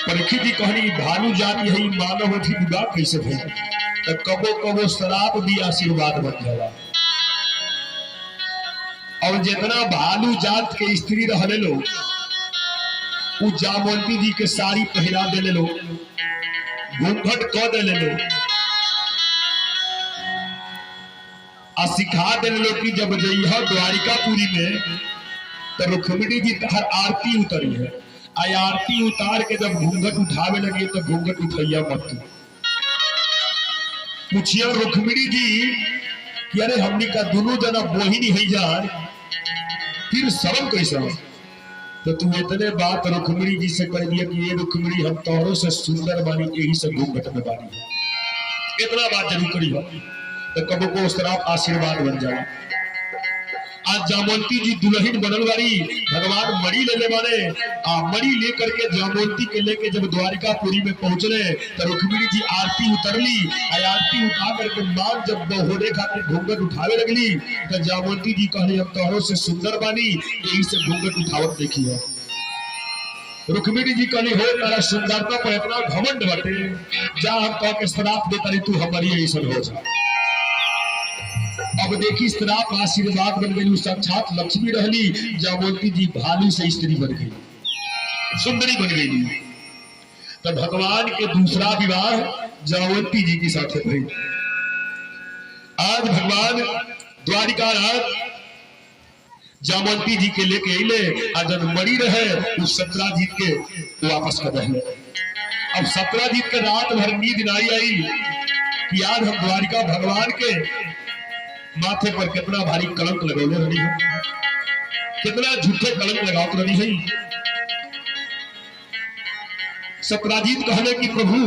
परीक्षित जी कहनी भालू जाति है मानव थी विवाह कैसे भई तो कबो कबो शराब भी आशीर्वाद बन जाला। और जितना भालू जात के स्त्री रहले लो उ जामवंती जी के साड़ी पहरा देले लो, घूंघट क देले लो आ सिखा देले लो कि जब जइहा द्वारिकापुरी में तो रुक्मिणी जी हर आरती उतरी है। आ आरती उतार के जब घूंघट उठावे लगी तो घूंघट उठैया मत पूछिया रुक्मिणी जी कि अरे हमनी का दोनों जना बोहिनी है जान फिर शर्म कैसा। तो तू इतने बात रुक्मिणी जी से कह दिया कि ये रुक्मिणी हम तोरों से सुंदर बानी यही से घूंघट में बानी है, इतना बात जरूर करी हो तो कबो को उस तरह आशीर्वाद बन जाए। आज जामवंती जी दुल्हन बनल वाली भगवान मणि ले वाले मणि लेकर के जामवंती के लेके जब द्वारिकापुरी में पहुंचले तो रुक्मिणी जी आरती उतरली। आरती उठा करके मां जब होने खातिर घूंघट उठावे लगली तो जामवंती जी कहले हम तोहरों से सुंदर बानी यही से घूंघट उठावत देखी है। रुक्मिणी जी कहली हो तारा सुंदरता पर इतना घमंड बटे जा हम कह के श्राप देता तू हमारी ऐसा हो जा। अब देखी श्राप आशीर्वाद बन गई, साक्षात लक्ष्मी रहली जामवंती जी भालू से स्त्री बन गई, सुंदरी बन गई। तो भगवान के दूसरा विवाह जामवंती जी के साथ भई। आज भगवान द्वारिका जामवंती जी के लेके अले आज मरी रहे उस सत्राजीत के वापस कर रहे। अब सत्राजीत के रात भर नींद नहीं आई कि आज हम द्वारिका भगवान के माथे पर कितना भारी कलंक लगौले रही है, कितना झूठे कलंक लगावत रही है। सत्राजीत कहले कि प्रभु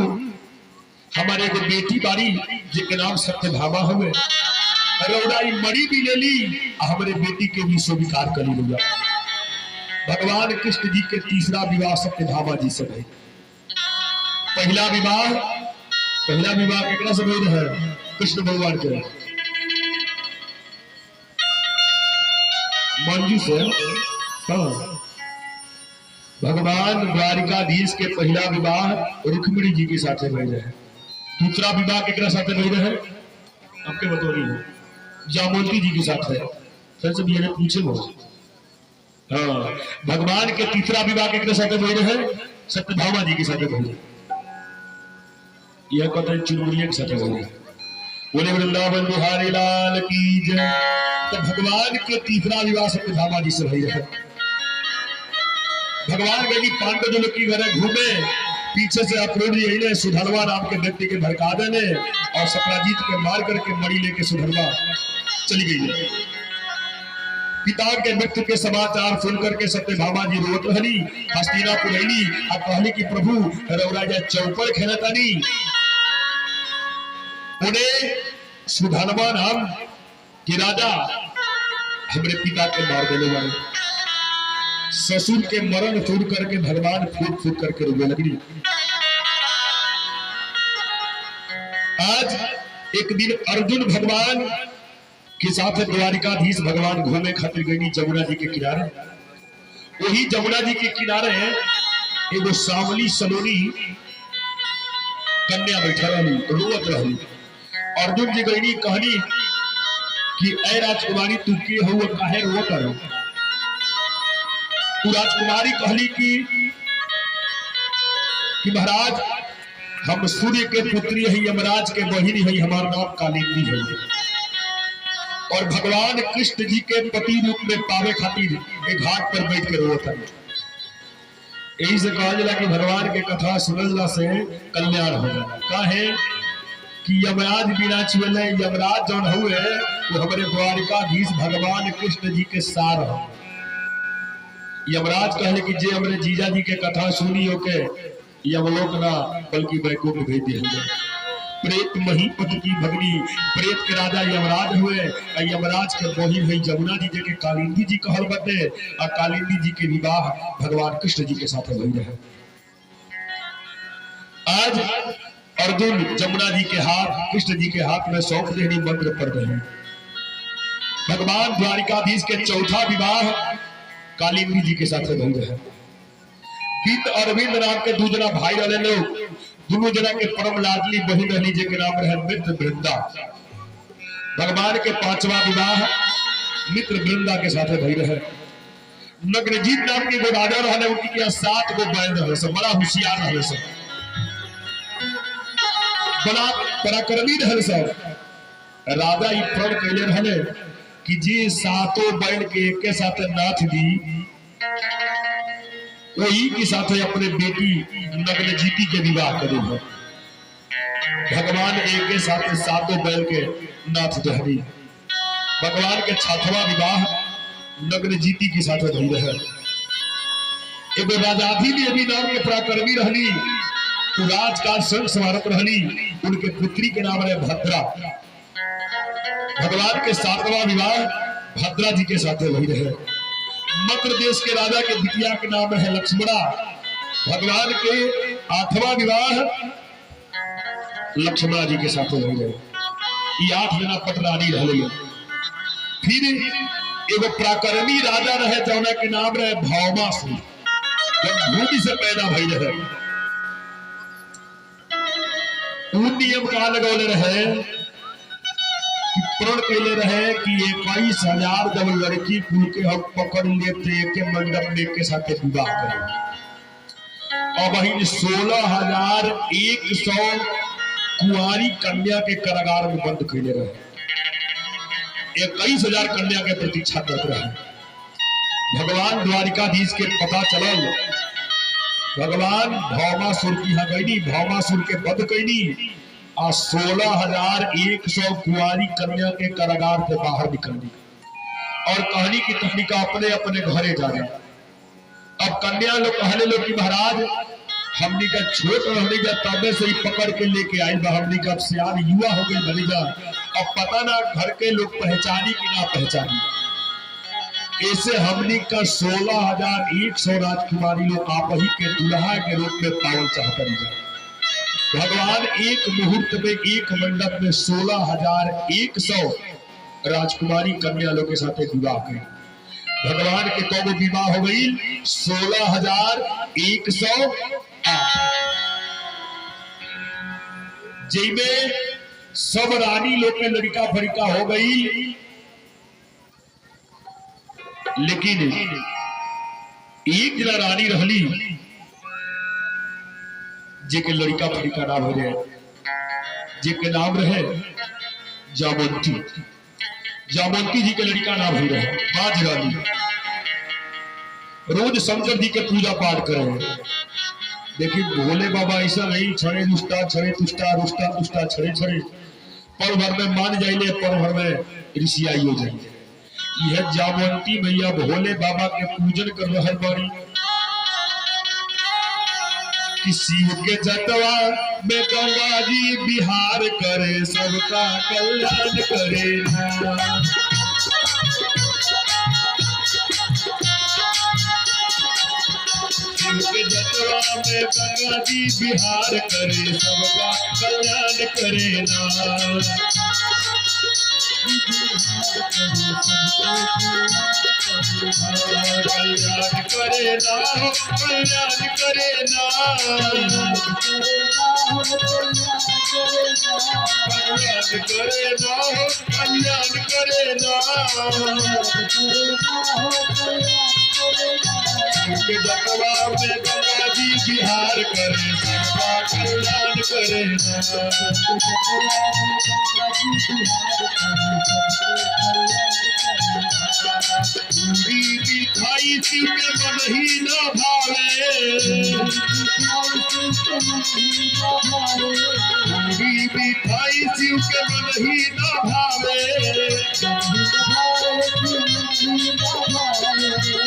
हमारे एगो बेटी बारी जिनके नाम सत्यभामा हमें रौड़ाई मरी भी ले ली हमारे बेटी के भी स्वीकार कर लिया। भगवान कृष्ण जी के तीसरा विवाह सत्यभामा जी से है। पहला विवाह केकरा से भइल है? कृष्ण भगवान के मंजू से। हाँ, भगवान द्वारिकाधीश के पहला विवाह रुक्मिणी जी के साथ भइल है। दूसरा विवाह केकरा साथ भइल है? आपके बतौरी है जामवंती जी के साथ है। फिर से ये पूछे वो। हाँ, भगवान के तीसरा विवाह केकरा साथ भइल है? सत्यभामा जी के साथ भइल है। यह कथन चुनमुनिया के साथ भइल है। बोले वृंदावन बिहारी लाल की जय। तो भगवान के तीसरा विवाह सत्यभामा जी से भइल है। भगवान गई पांडव जो की घर घूमे पीछे से अक्रूर यही सुधरवा नाम के व्यक्ति के भड़का देने और सत्राजीत के मार करके मणि लेके सुधरवा चली गई। पिता के मृत्यु के समाचार सुन करके सत्यभामा जी रोत रहली, हस्तिनापुर अइली और कहली कि प्रभु रौराजा चौपर खेलतानी उन्हें सुधरवा नाम कि राजा हमारे पिता के मार देने वाले। ससुर के मरण छोड़ करके भगवान फूट फूट करके रोने लगी। आज एक दिन अर्जुन भगवान के साथ द्वारिकाधीश भगवान घूमे खातिर गई जमुना जी के किनारे। वही जमुना जी के किनारे एगो सावली सलोनी कन्या बैठा रही रोवत रही। अर्जुन जी गई कहनी कि ऐ राजकुमारी तू के हो काहे रो करो। तू राजकुमारी कहली कि महाराज हम सूर्य के पुत्री है, यमराज के बहिनी है, हमारा नाम कालिंदी है और भगवान कृष्ण जी के पति रूप में पावे खातिर एक घाट पर बैठ के रोता है। यही से कहा जाला कि भगवान के कथा सुनला से कल्याण हो जाला। काहे कि यमराज बिना छुएले यमराज जौन हुए वो हमारे द्वारिकाधीश भगवान कृष्ण जी के सार है। यमराज कहले कि जे हमारे जीजा जी के कथा सुनी होके यमलोक ना बल्कि वैकुंठ भेज दिया। प्रेत महीपति की भगनी प्रेत के राजा यमराज हुए। यमराज के बहिन है जमुना जी के कालिंदी जी कहल बटे और कालिंदी जी के विवाह भगवान कृष्ण जी के साथ भइल है। आज अर्जुन जमुना जी के हाथ कृष्ण जी के हाथ में सौंप देनी मंत्र पढ़ रहे हैं। भगवान द्वारिकाधीश के चौथा विवाह कालिंदी जी के साथ भइल है। बिंद अरविंद नाम के दू जना भाई रहे लोग, दोनों जना के परम लाडली बहन रही के नाम रहे मित्र वृंदा। भगवान के पांचवा विवाह मित्र वृंदा के साथ भई रहे। नग्नजीत नाम के एगो राजा रहे, उनकी क्या 7 गो बैल रहे सब, बड़ा होशियार रहे सब, बड़ा पराक्रमी रहे सब। राजा ई प्रण कैले रहे कि जे 7 बैल के एक साथ नाथ दी, वही के साथ अपने बेटी नग्नजीती के विवाह करे है। भगवान एक के साथ 7 बैल के नाथ दहरी। भगवान के 6वां विवाह नग्नजीती के साथ भई रहे। एगो राजाधी देवी नाम के पराक्रमी रहली, राजकाज संग समारत रहली, उनके पुत्री के नाम है भद्रा। भगवान के 7वां विवाह भद्रा जी के साथ भई रहे। मक्र देश के राजा के बिटिया के नाम है लक्ष्मणा। भगवान के 8वां विवाह लक्ष्मणा जी के साथ भई रहे। ये 8 जना पटरानी रहे। फिर एगो पराक्रमी राजा रहे जौना के नाम रहे भौमासुर, जब भूमि से पैदा भई रहे। नियम का लगौले रहे कि प्रण कैले रहे कि 21,000 जब लड़की कुल के हम पकड़ लेते के मंडप में के साथ विवाह करेंगे। अब वही 16,100 कुंवारी कन्या के कारागार में बंद कैले रहे। 21,000 कन्या के प्रतीक्षा करत रहे। भगवान द्वारिकाधीश के पता चलल, भगवान भौमासुर की यहाँ गईनी, भौमासुर के वध कैनी और 16,100 कुंवारी कन्या के कारागार से बाहर निकलनी और कहानी की तहनीका अपने अपने घरे जाने। अब कन्या लोग कहने लोग कि महाराज हमनी का छोट रहने जा तबे से ही पकड़ के लेके आई बा, हमनी का सियान युवा हो गई बनी जा, अब पता ना घर के लोग पहचानी कि ना पहचानी। ऐसे हमनी का 16,100 राजकुमारी लोग आप ही के दुल्हा के रूप में पावल चाहते हैं। भगवान एक मुहूर्त में एक मंडप में 16,100 राजकुमारी कन्या लोग के साथ विवाह करें। भगवान के कौन विवाह हो गई? 16,108। जिनमें सब रानी लोग के लड़का फड़का हो गई, लेकिन एक जना रानी रहली जेके लड़का फड़का नाम हो जाए, जेके नाम रहे जामवंती। जामवंती जी के लड़का नाम हो रहे बाज रानी। रोज शंकर जी के पूजा पाठ करे। देखिए भोले बाबा ऐसा नहीं छड़े रुष्टा छड़े तुष्टा रुष्टा तुष्टा छड़े छड़े, पल भर में मान जाइले, पल भर में ऋषियाई हो जाइए। यह जामवंती मैया भोले बाबा के पूजन कर रहा बाड़ी। शिव के जटवा में गंगा जी बिहार करे, सबका कल्याण करे। शिव के जटवा में गंगा जी बिहार करे, सबका कल्याण करे ना। कल्याण करे ना, कल्याण करे ना, कल्याण करे ना, कल्याण करे ना। के जटवा में गंगा जी बिहार करे, सबका कल्याण करे ना। पूरी मिठाई शिव के मन ही न भावे, पूरी मिठाई शिव के मन ही न भावे।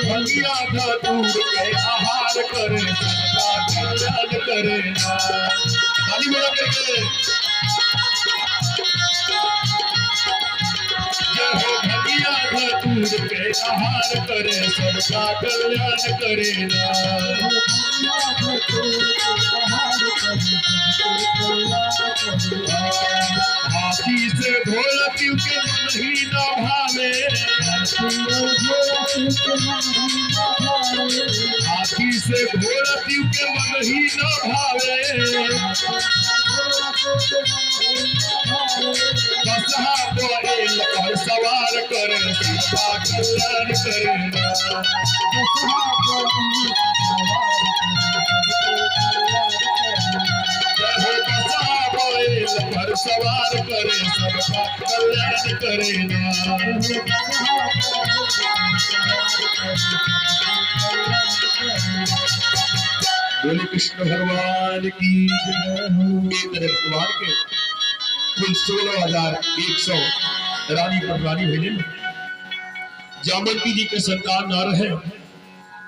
भंगिया दूर के आहार करे, सबका कल्याण करे ना। ताली बजा करके दूर के आहार करे, सबका कल्याण करे ना। हाथी से भोला शिव के मन ही न भावे, हाथी से घोड़ा पीऊ के मन ही न भावे, बसहा बैल पर सवार कर सीता कल्याण करना। पर सवार करे सबका कल्याण करेना। बोले कृष्ण भगवान की जय। भगवान के कुल 16,100 रानी पटरानी भेजे। जामवंती जी के संतान न रहे।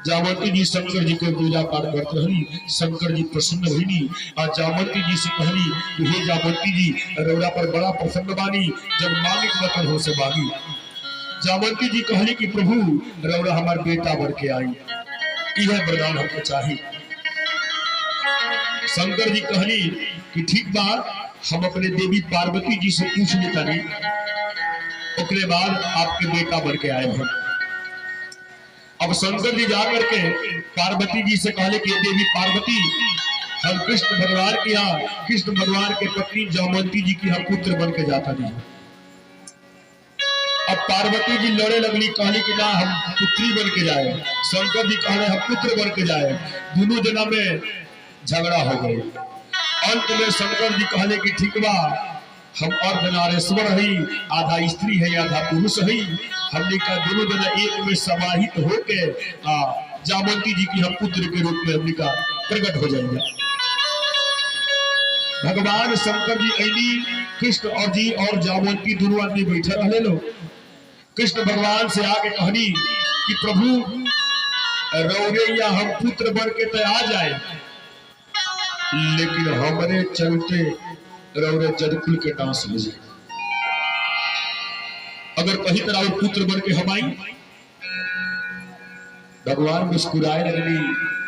जामवंती जी शंकर जी को पूजा पाठ करते रही। शंकर जी प्रसन्न हुई और जामवंती जी से कहली कि हे जामवंती जी, रौरा पर बड़ा प्रसन्न बानी, जब मालिक वतन हो से बागी। जामवंती जी कहली कि प्रभु, रौरा हमार बेटा बन के आई, यह वरदान हमको चाहिए। शंकर जी कहली कि ठीक बा, हम अपने देवी पार्वती जी से पूछ लेता नहीं, उसके बाद आपके बेटा बन के आए हम। अब शंकर जी जाकर के पार्वती जी से कहले कि देवी पार्वती, हम कृष्ण भगवान के यहाँ, कृष्ण भगवान के पत्नी जामवंती जी की हम पुत्र बन के जाता नहीं। अब पार्वती जी लड़े लगली, कहली कि ना, हम पुत्री बन के जाए। शंकर जी कहले हम पुत्र बन के जाए। दोनों जना में झगड़ा हो गए। अंत में शंकर जी कहले कि ठीक बा, हम अर्धनारेश्वर है, आधा स्त्री है आधा पुरुष है, हमने का दोनों जना एक में समाहित होके जामवंती जी की हम पुत्र के रूप में हमने का प्रकट हो जाएगा। भगवान शंकर जी ऐनी कृष्ण और जी और जामवंती दोनों आदमी बैठे रहे लो। कृष्ण भगवान से आके कहनी कि प्रभु, रौरे या हम पुत्र बन के तो आ जाए, लेकिन हमारे चलते रौरे जदकुल के डांस हो जाए। अगर कहीं तरह पुत्र बन के हम आई। भगवान मुस्कुराए लगनी,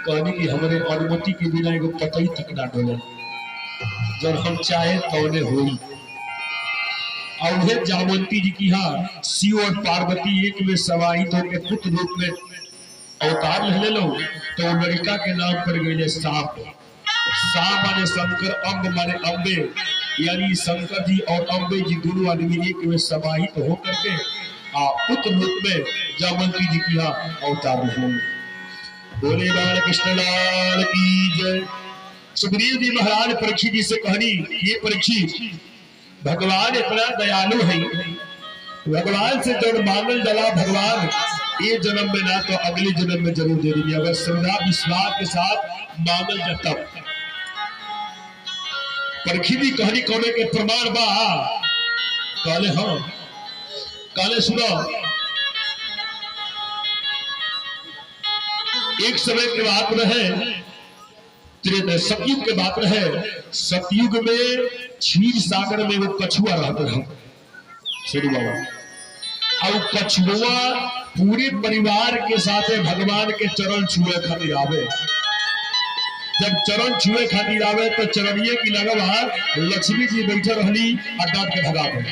कहने की हमारे अनुमति के बिना एगो पतई तक ना डोले, जब हम चाहे तौने होई। और जामवंती जी की यहाँ शिव और पार्वती एक में समाहित होकर पुत्र रूप में अवतार ले लो, तो लड़का के नाम पर गए सांप। सांप माने शंकर, अम्ब माने अम्बे, यानी शंकर जी और अम्बे जी दोनों आदमी एक में समाहित होकर के पुत्र रूप में जामवंती जी की यहाँ अवतार ले। बोले बाल कृष्ण लाल की जय। सुग्रीव जी महाराज परीक्षित जी से कहनी, ये परीक्षित, भगवान इतना दयालु है, भगवान से जब मांगल जला भगवान ये जन्म में ना तो अगले जन्म में जरूर दे देंगे, अगर श्रद्धा विश्वास के साथ मांगल जाता। परीक्षित जी कहनी कोने के प्रमाण बा? कहले हाँ। कहले सुनो, एक समय की बात रहे, सतयुग के बात रहे। सतयुग में क्षीर सागर में वो कछुआ रहता है, सुनो बाबा। और कछुआ पूरे परिवार के साथ भगवान के चरण छुए खातिर आवे। जब चरण छुए खातिर आवे तो चरणिए की लगवा लक्ष्मी जी बैठे रहली और डांट के भगा दे।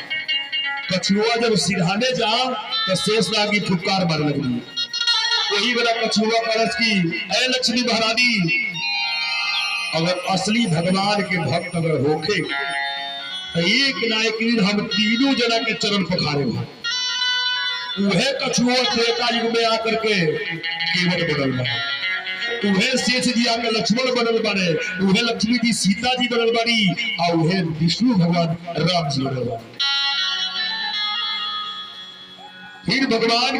कछुआ जब सिरहाने जा तो शेषनाग की फुटकार मार लगली। वही वाला कछुआ परस की, ऐ लक्ष्मी महारानी, अगर असली भगवान के भक्त अगर होके तो एक ना एक दिन हम तीनों जना के चरण पखारे। उहे कछुआ त्रेता युग में आकर के केवट बनल बने, उहे शेष जी आकर लक्ष्मण बनल बने, उहे लक्ष्मी जी सीता जी बनल बनी, और उहे विष्णु भगवान राम जी बनल बने। फिर भगवान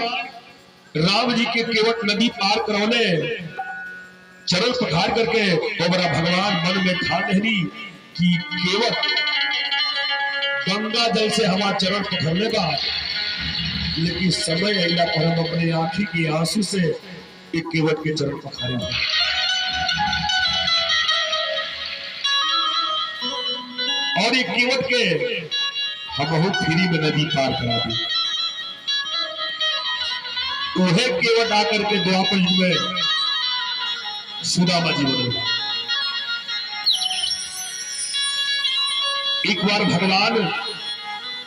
राम जी के केवट नदी पार करौले, चरण पखार करके तो बड़ा भगवान मन में ठान लेनी कि केवट गंगा जल से हमारा चरण पकड़ने का, लेकिन समय अगला पर हम अपने आंखी के आंसू से एक केवट के चरण पखारेंगे। और एक केवट के हम बहुत फ्री में नदी पार करा दी। उहे केवट आकर के द्वापर युग में सुदामा जी बने। एक बार भगवान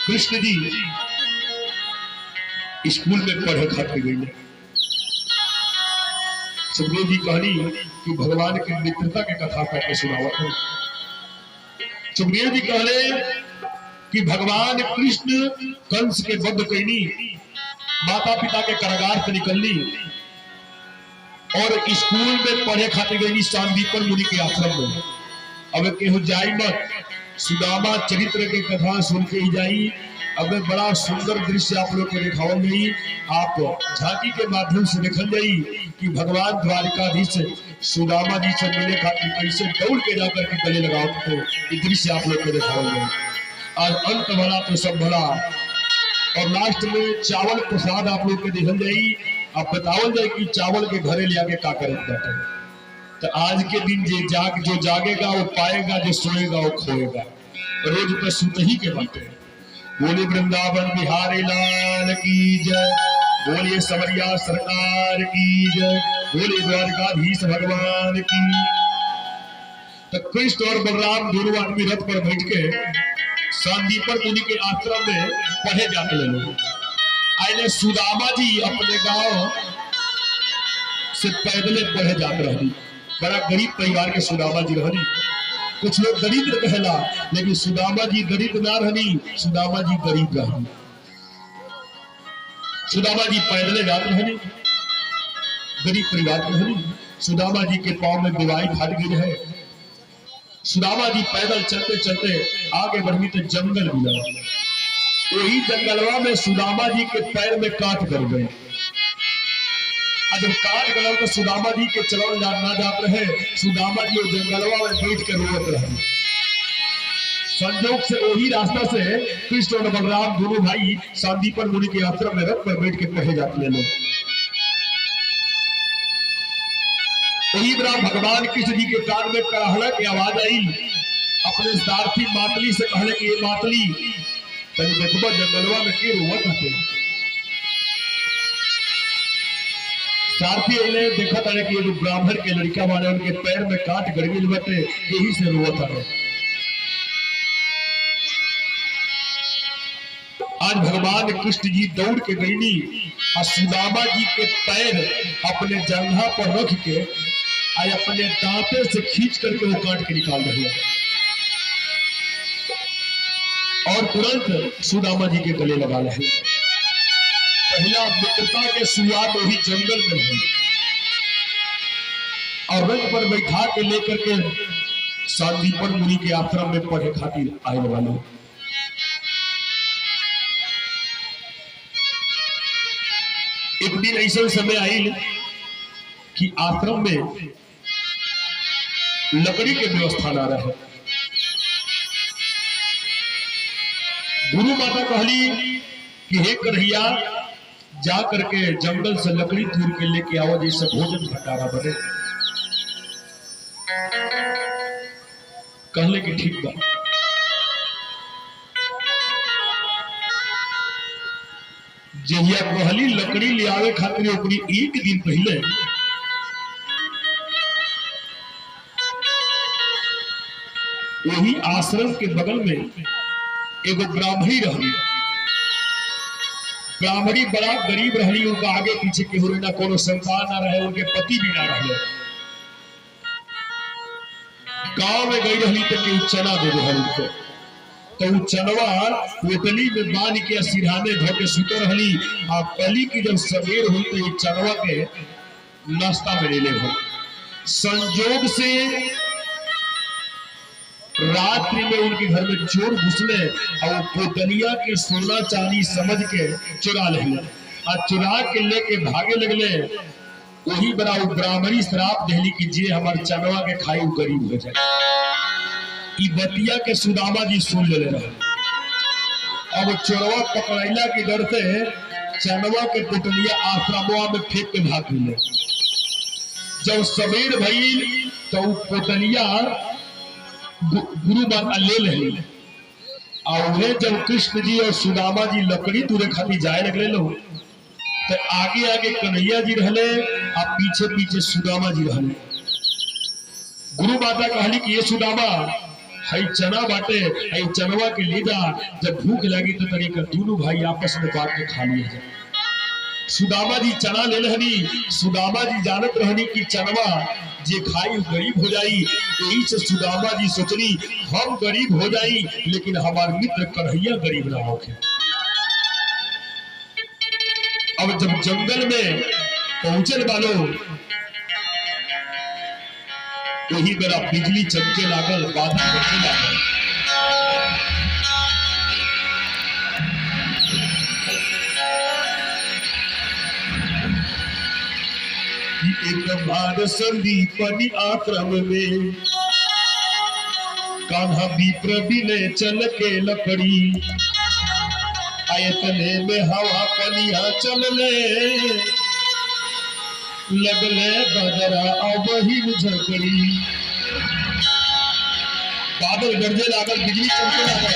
कृष्ण जी स्कूल में पढ़े खातिर गए। सुखदेव जी कहनी कि भगवान के मित्रता के कथा करके सुनावत है। सुखदेव जी कहले कि भगवान कृष्ण कंस के वध कैनी, माता पिता के कारागार से निकलनी और स्कूल में पढ़े खातिर गई सांदीपन मुनि के आश्रम में। अब केहू जाई मत, सुदामा चरित्र के कथा सुन के ही जाई। अब बड़ा सुंदर दृश्य आप लोग को दिखावल जाई, आप झांकी के माध्यम से देखल जाई कि भगवान द्वारिकाधीश सुदामा जी से मिले खातिर कैसे दौड़ के जाकर के गले लगाओ थे। ये दृश्य आप लोग को दिखावल जाई। और अंत भला तो सब भला, और लास्ट में चावल प्रसाद आप लोग के देखल जाई। अब बतावल जाए कि चावल के घरे ले आके का करे जाते हैं। तो आज के दिन जो जागेगा वो पाएगा, जो सोएगा वो खोएगा। रोज तो सुत ही के बाटे। बोले वृंदावन बिहारी लाल की जय, बोलिए समरिया सरकार की जय, बोले द्वारकाधीश भगवान की। तो कृष्ण और बलराम दोनों आदमी रथ पर बैठ के सांदीपन मुनि के आश्रम में पढ़े जाने लगे। आइले सुदामा जी अपने गांव से पैदले पढ़े जाते रही। बड़ा गरीब परिवार के सुदामा जी रहनी। कुछ लोग दरिद्र कहला, लेकिन सुदामा जी दरिद्र ना रहनी, सुदामा जी गरीब रहनी। सुदामा जी पैदले जाते रहनी, गरीब परिवार के रहनी। सुदामा जी के पांव में दिवाई फाट गई है। सुदामा जी पैदल चलते चलते आगे बढ़ी तो जंगल मिला। वही जंगलवा में सुदामा जी के पैर में काट कर गए। जब काट गया तो सुदामा जी के चलल ना जात रहे। सुदामा जी जंगलवा में बैठ कर रोवत रहे। संजोग से वही रास्ता से कृष्ण और बलराम दोनों भाई सांदीपन मुनि के आश्रम में रथ पर बैठ के पढ़े जाते लोग। वही बड़ा भगवान कृष्ण जी के कान में कराहला की आवाज आई। अपने सारथी मातली से कहले कि ये मातली तनी देखबो जंगलवा में के रोवत हते। सारथी अइले देखा था कि एगो ब्राह्मण के लड़का वाले उनके पैर में काट गड़गिल बटे, यही से रोवत है। आज भगवान कृष्ण जी दौड़ के गईनी और सुदामा जी के पैर अपने जंघा पर रख के आज अपने दांते से खींच करके वो काट के निकाल रहे हैं और तुरंत सुदामा जी के गले लगा रहे हैं। पहला मित्रता के शुरुआत वही जंगल में हुई और रथ पर बैठा के लेकर के सांदीपन मुनि के आश्रम में पढ़े खातिर आए वाले। एक दिन ऐसा समय आई कि आश्रम में लकड़ी के व्यवस्था ना रहे। गुरु माता कहली कि हे कन्हैया जा करके जंगल से लकड़ी तोड़ के लेके आओ, जैसे भोजन भंडारा बने। कहले कि ठीक बा। जहिया कहली लकड़ी ले आवे खातिर ओकरी एक दिन पहले वही आश्रम के बगल में एगो ब्राह्मणी रही। ब्राह्मणी बड़ा गरीब रही। उनका आगे पीछे केहू ना कोनो संतान ना रहे, उनके पति भी ना रहे। गांव में गई रही तो केहू चना दे रहे उनको, तो वो चनवा पोटली में बांध के सिरहाने धोके सुते रही। आ पहली की जब सवेर हुई तो ये चनवा के नाश्ता में ले ले। संजोग से रात्रि में उनके घर में चोर घुसले और पोतलिया के सोना चांदी समझ के चुरा ले और चुरा के लेके भागे लगले। वही बड़ा ब्राह्मणी श्राप देली कि जे हमार चनवा के खाई गरीब हो जाए। ई बतिया के सुदामा जी सुन ले रहे। अब चोरवा पकड़ैला के डर से चनवा के पोटलिया आश्रमवा में फेंक के भाग गए। जब सवेर भइल तो पोटलिया गुरु माता ले ले और जब कृष्ण जी और सुदामा जी लकड़ी तुरे खातिर जाए लगले लो तो आगे आगे कन्हैया जी रहले और पीछे पीछे सुदामा जी रहले। गुरु माता कहली कि ये सुदामा हई चना बाटे, हई चनवा के ले जा, जब भूख लगी तो तरीका दोनों भाई आपस में बांट के खा लिए जाए। सुदामा जी चना ले रहनी, सुदामा जी जानत रहनी कि चनवा जे खाई गरीब हो जाई, यही से सुदामा जी सोचनी हम गरीब हो जाई लेकिन हमार मित्र कन्हैया गरीब ना होके। अब जब जंगल में पहुंचल वालो वही मेरा बिजली चमके लागल, बादल बरसे लागल। एक बार संदीपनि आश्रम में कान्हा विप्र बिने चल के लकड़ी, आयतने में हवा पनिया चलने लगले बदरा अबही झकड़ी। बादल गरजे लागल, बिजली चमके लागल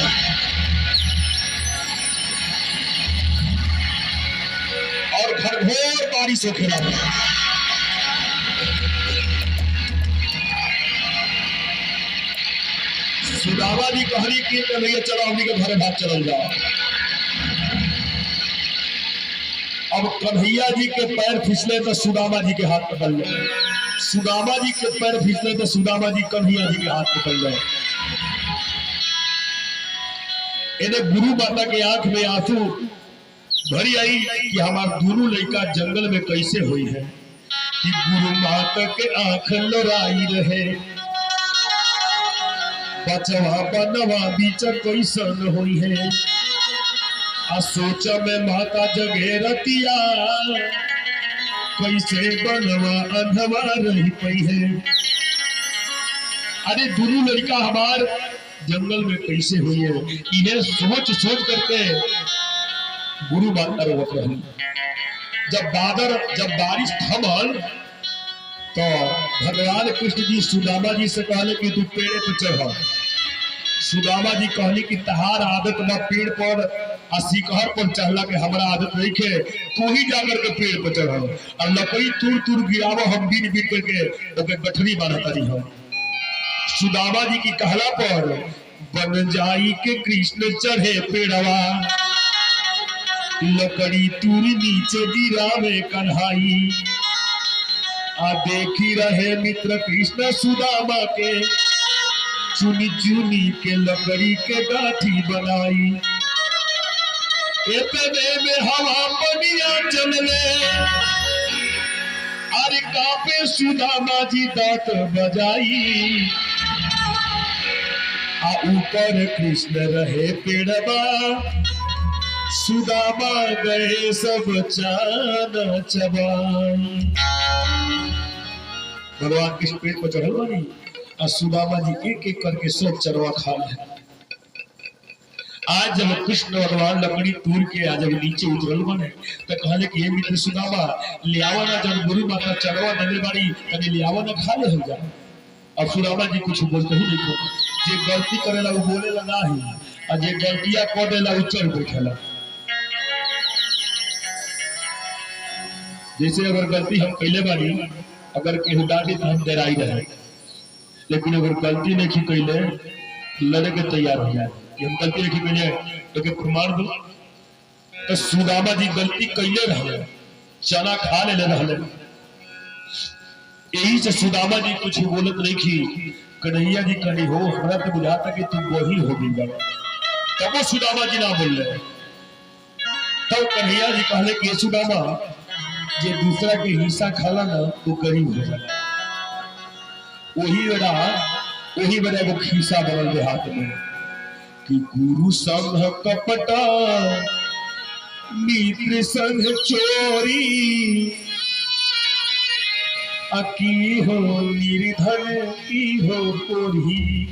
और घनघोर बारिश होखे लागल। सुदामा जी कहनी कि कन्हैया चलो हमनी के घरे भाग चलल जाओ। अब कन्हैया जी के पैर फिसले तो सुदामा जी के हाथ पकड़ ले, सुदामा जी के पैर फिसले तो सुदामा जी कन्हैया जी के हाथ पकड़ ले। इन्हें गुरु माता के आंख में आंसू भरी आई कि हमारे दोनों लड़का जंगल में कैसे हुई है, कि गुरु माता के आंख लोराई रहे, बचवा बनवा बीच कैसन हुई है। आ सोच में माता जगे रतिया, कैसे बनवा अंधवा रही पई है। अरे दोनों लड़का हमार जंगल में कैसे हुई है, इन्हें सोच सोच करके गुरु माता रोवत रही। जब बारिश थमल तो भगवान कृष्ण जी सुदामा जी से कहले कि तू पेड़ पर चढ़। सुदामा जी कहली कि तहार आदत बा पेड़ पर आ शिखर पर चढ़ला के हमरा आदत नहीं के, तू ही जाकर के पेड़ पर चढ़ और लकड़ी तुर तुर गिरावो, हम बीन बीन करके ओके गठरी बांधा तारी हम। सुदामा जी की कहला पर बन जाई के कृष्ण चढ़े पेड़वा, लकड़ी तुरी नीचे गिरावे कन्हाई। आ देखी रहे मित्र कृष्ण सुदामा के, चुनी चुनी के लकड़ी के गाठी बनाई। इतने में हवा पनिया चलने, अरे कापे सुदामा जी दांत बजाई। आ ऊपर कृष्ण रहे पेड़वा, सुदामा गए सब चाना चबाई। भगवान कृष्ण पेड़ पर चढ़ल बानी और सुदामा जी एक एक करके सब चरवा खा ले। आज जब कृष्ण भगवान लकड़ी तूर के आज जब नीचे उतरल बने तो कहले कि हे मित्र सुदामा ले आवा ना, जब गुरु माता चरवा नले बाड़ी तने ले आवा ना, खा ले हम जा। अब सुदामा जी कुछ बोलते ही नहीं, जे गलती करेला वो बोलेला नाही, और जे गलतियां कर देला वो चढ़ बैठेला। जैसे अगर गलती हम कैले बानी, अगर केहू डांटी तो हम डराई रहे, लेकिन अगर गलती नहीं कैले लड़े के तैयार हो जाए कि हम गलती नहीं कैले तो खुमार दो। तो सुदामा जी गलती कैले रहे, चना खा ले रहे, यही से सुदामा जी कुछ बोलत नहीं की। कन्हैया जी कहीं हो हमरा तो बुझाता कि तुम वही हो गई, तब वो सुदामा जी ना बोल रहे। तब कन्हैया जी कहले कि सुदामा जे दूसरा के हिस्सा खाला ना तो गरीब हो जाए। वही बेरा वो खीसा बनल दे हाथ में कि गुरु संग कपटा मित्र संग चोरी, अकी हो निर्धन की हो कोरी।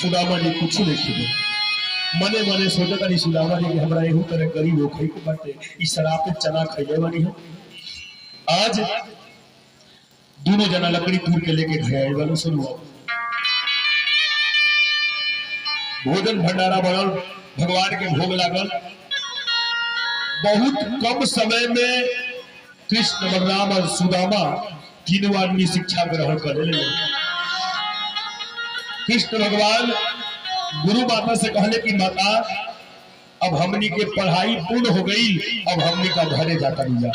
सुदामा जी कुछ नहीं सुने, मने मने सोचता नहीं सुदामा जी कि हमरा एहू तरह गरीब हो खाई को बाटे, इस शराब पे चना खैले वाली है। आज दोनों जना लकड़ी तूर के लेके घर आए वालों। सुनो, भोजन भंडारा बनल, भगवान के भोग लागल। बहुत कम समय में कृष्ण बलराम और सुदामा तीनों आदमी शिक्षा ग्रहण कर ले। कृष्ण भगवान गुरु माता से कहले कि माता अब हमनी के पढ़ाई पूर्ण हो गई, अब हमनी का घरे जाता नहीं जा।